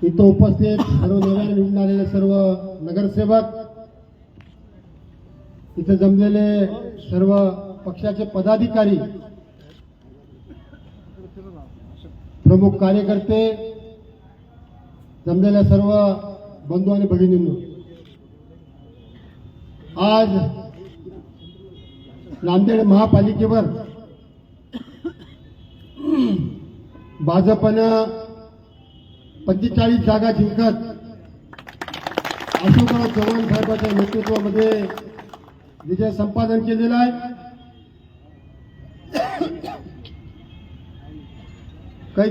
इथं उपस्थित सर्व नव्याने निवडून आलेले सर्व नगरसेवक, इथे जमलेले सर्व पक्षाचे पदाधिकारी, प्रमुख कार्यकर्ते, जमलेल्या सर्व बंधू आणि भगिनींनो, आज नांदेड महापालिकेवर भाजपनं 45 जागा जिंकत अशोकराव चव्हाण साहेबांच्या नेतृत्वामध्ये विजय संपादन केलेला आहे. काही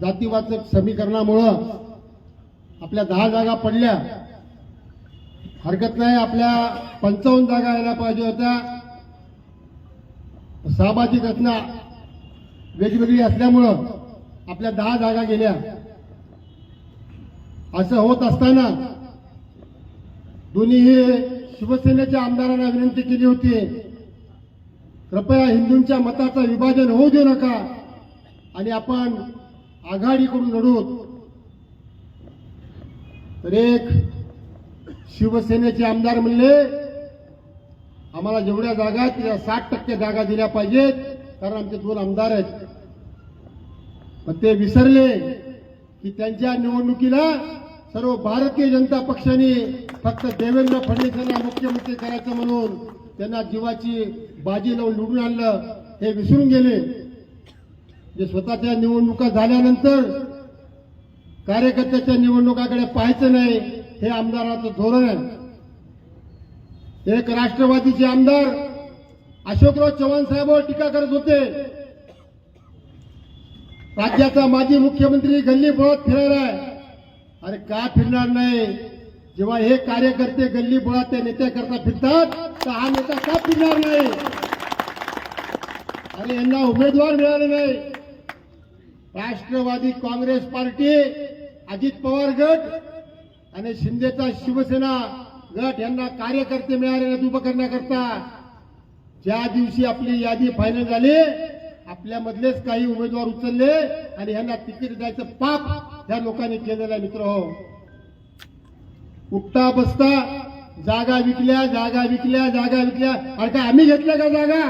जातीवाचक समीकरणामुळं आपल्या 10 जागा पडल्या. हरकत नाही, आपल्या 55 जागा यायला पाहिजे होत्या. सामाजिक रचना वेगवेगळी असल्यामुळं आपल्या 10 जागा गेल्या. असं होत असताना दोन्ही शिवसेनेच्या आमदारांना विनंती केली होती, कृपया हिंदूंच्या मताचं विभाजन होऊ देऊ नका आणि आपण आघाडीकडून लढू. तर एक शिवसेनेचे आमदार म्हणले, आम्हाला जेवढ्या जागा आहेत त्या 60% जागा दिल्या पाहिजेत, कारण आमचे 2 आमदार आहेत. पण ते विसरले की त्यांच्या निवडणुकीला सर्व भारतीय जनता पक्षाने फक्त देवेंद्र फडणवीसांना मुख्यमंत्री करायचं म्हणून त्यांना जीवाची बाजी लावून निवडून आणलं. हे विसरून गेले. जे स्वतःच्या निवडणुका झाल्यानंतर कार्यकर्त्याच्या निवडणुकाकडे पाहायचं नाही, हे आमदाराचं धोरण आहे. एक राष्ट्रवादीचे आमदार अशोकराव चव्हाण साहेबांवर टीका करत होते. राज्याचा माजी मुख्यमंत्री गल्ली बोळात फिरायला आहे. अरे का फिरणार नाही? जेव्हा हे कार्यकर्ते गल्ली बोळात त्या नेत्याकरता फिरतात, तर हा नेता का फिरणार नाही? अरे यांना उमेदवार मिळाले नाही. राष्ट्रवादी काँग्रेस पार्टी, अजित पवार गट आणि शिंदेचा शिवसेना गट यांना कार्यकर्ते मिळाले नाहीत उभं करण्याकरता. ज्या दिवशी आपली यादी फायनल झाली, आपल्यामधलेच काही उमेदवार उचलले आणि यांना तिकीट द्यायचं पाप ह्या लोकांनी केलेलं आहे. मित्र हो, उठता बसता जागा विकल्या. अरे काय आम्ही घेतल्या का जागा?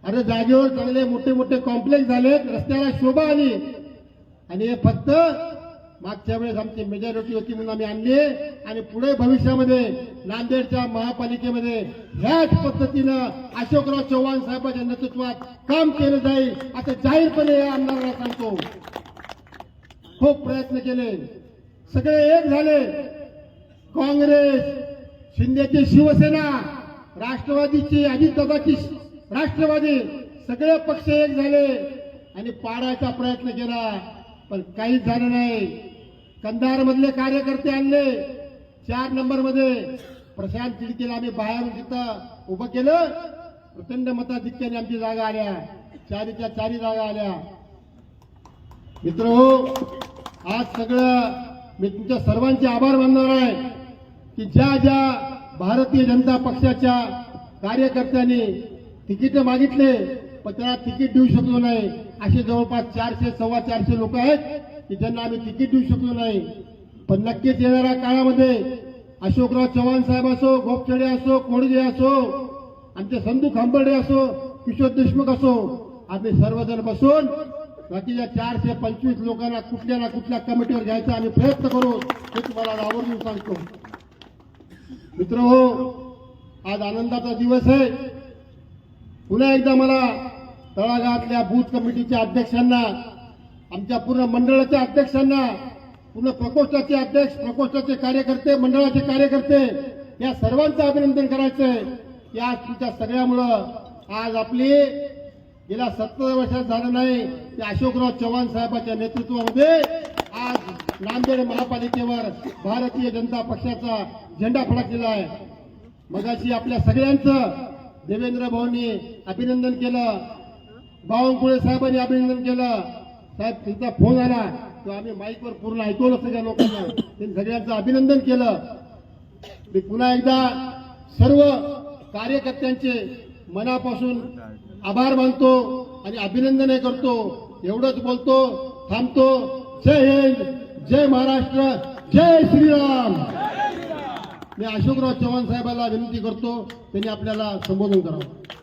अरे जागेवर चांगले मोठे मोठे कॉम्प्लेक्स झालेत, रस्त्याला शोभा आली, आणि हे फक्त मागच्या वेळेस आमची मेजॉरिटी होती म्हणून आम्ही आणले, आणि पुढे भविष्यामध्ये नांदेडच्या महापालिकेमध्ये ह्याच पद्धतीनं अशोकराव चव्हाण साहेबांच्या नेतृत्वात काम केलं जाईल असं जाहीरपणे या आमदारांना सांगतो. खूप प्रयत्न केले, सगळे एक झाले. काँग्रेस, शिंदेची शिवसेना, राष्ट्रवादीची अजितदादाची राष्ट्रवादी, सगळे पक्ष एक झाले आणि पाडायचा प्रयत्न केला, पण काहीच झालं नाही. कंधार मधले कार्यकर्ते आणले 4 नंबरमध्ये. प्रशांत तिडकीला आम्ही बाहेर तिथं उभं केलं. प्रचंड मताधिक्याने आमची जागा आल्या, 4च्या 4 जागा आल्या. मित्र हो, आज सगळं मी तुमच्या सर्वांचे आभार मानणार आहे की ज्या भारतीय जनता पक्षाच्या कार्यकर्त्यांनी तिकीट मागितले, पण त्याला तिकीट देऊ शकलो नाही. असे जवळपास 400-450 लोक आहेत की ज्यांना आम्ही तिकीट देऊ शकलो नाही. पण नक्कीच येणाऱ्या काळामध्ये अशोकराव चव्हाण साहेब असो, गोपछडे असो, कोडगे असो, आमचे संधू खांबर्डे असो, किशोर देशमुख असो, आम्ही सर्वजण बसून बाकीच्या 425 लोकांना कुठल्या ना कुठल्या कमिटीवर घ्यायचा आम्ही प्रयत्न करू, हे तुम्हाला आवर्जून सांगतो. मित्र हो, आज आनंदाचा दिवस आहे. पुन्हा एकदा मला तळागाळातल्या बूथ कमिटीच्या अध्यक्षांना, आमच्या पूर्ण मंडळाच्या अध्यक्षांना, पूर्ण प्रकोष्ठाचे अध्यक्ष, प्रकोष्ठाचे कार्यकर्ते, मंडळाचे कार्यकर्ते, या सर्वांचं अभिनंदन करायचंय की आज तुमच्या सगळ्यामुळं आज आपली गेल्या 70 वर्षात झालं नाही की अशोकराव चव्हाण साहेबांच्या नेतृत्वामध्ये आज नांदेड महापालिकेवर भारतीय जनता पक्षाचा झेंडा फडकलेला आहे. मगाशी आपल्या सगळ्यांचं देवेंद्र भाऊंनी अभिनंदन केलं, बावनकुळे साहेबांनी अभिनंदन केलं. साहेब तुमचा फोन आला तो आम्ही माईकवर पूर्ण ऐकवलं सगळ्या लोकांना, त्यांनी सगळ्यांचं अभिनंदन केलं. मी पुन्हा एकदा सर्व कार्यकर्त्यांचे मनापासून आभार मानतो आणि अभिनंदन करतो. एवढंच बोलतो, थांबतो. जय हिंद, जय महाराष्ट्र, जय श्रीराम. मी अशोकराव चव्हाण साहेबांना विनंती करतो त्यांनी आपल्याला संबोधन करावं.